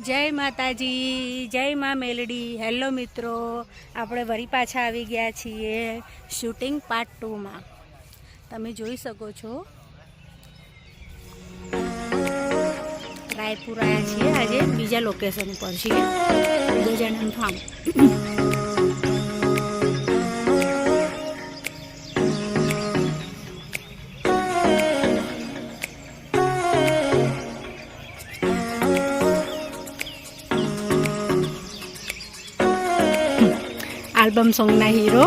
જય માતાજી, જય માં મેલડી। હેલો મિત્રો, આપણે વળી પાછા આવી ગયા છીએ શૂટિંગ પાર્ટ 2 માં। તમે જોઈ શકો છો રાયપુર આવ્યા છીએ। આજે બીજા લોકેશન ઉપર છીએ, ગજાનન ફાર્મ। આલ્બમ સોંગના હીરો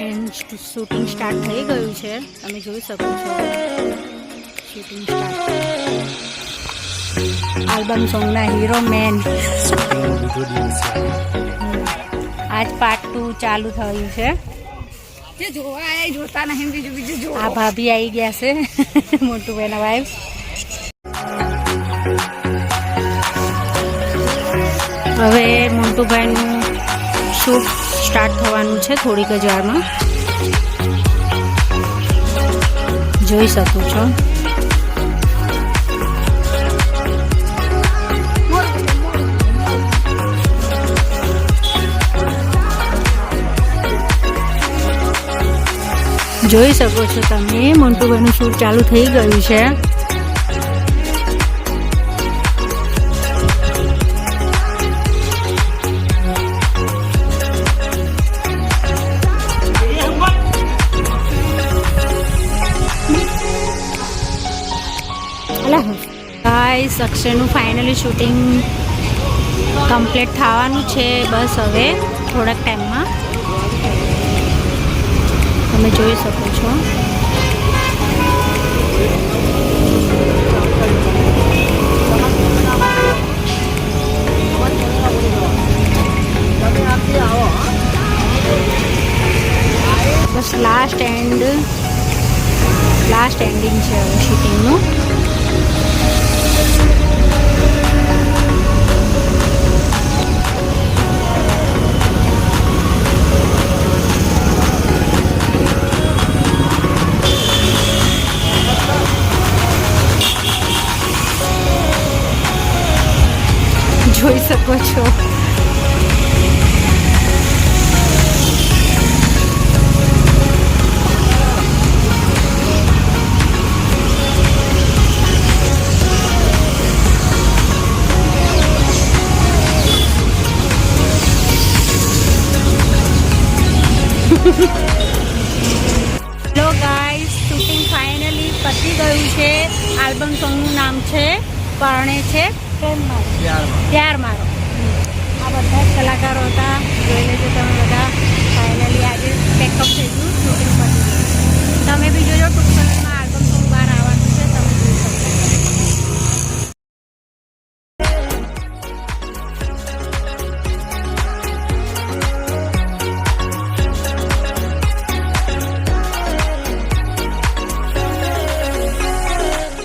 એન્ડ શૂટિંગ સ્ટાર્ટ થઈ ગયું છે। તમે જોઈ શકો છો શૂટિંગ સ્ટાર્ટ। આલ્બમ સોંગના હીરો મેન આજ પાર્ટ 2 ચાલુ થયું છે। જોતા નહીં, બીજું જો આ ભાભી આવી ગયા છે મોટુભાઈના વાઈફ। હવે મોન્ટુભાઈનું શૂટ સ્ટાર્ટ થવાનું છે થોડીક જ વારમાં, જોઈ શકો છો। જોઈ શકો છો તમે મોન્ટુભાઈનું શૂટ ચાલુ થઈ ગયું છે। ગાઈસ, અક્ષયનું ફાઇનલી શૂટિંગ કમ્પ્લીટ થવાનું છે। બસ હવે થોડાક ટાઈમમાં તમે જોઈ શકો છો। બસ લાસ્ટ એન્ડિંગ છે હવે શૂટિંગનું। જોઈ શકો છો હેલો ગાઈસ, શૂટિંગ ફાઇનલી પતી ગયું છે। આલ્બમ સોંગનું નામ છે પરણે છે પ્યાર મારો। આ બધા જ કલાકારો હતા, જોઈ લેજો તમે।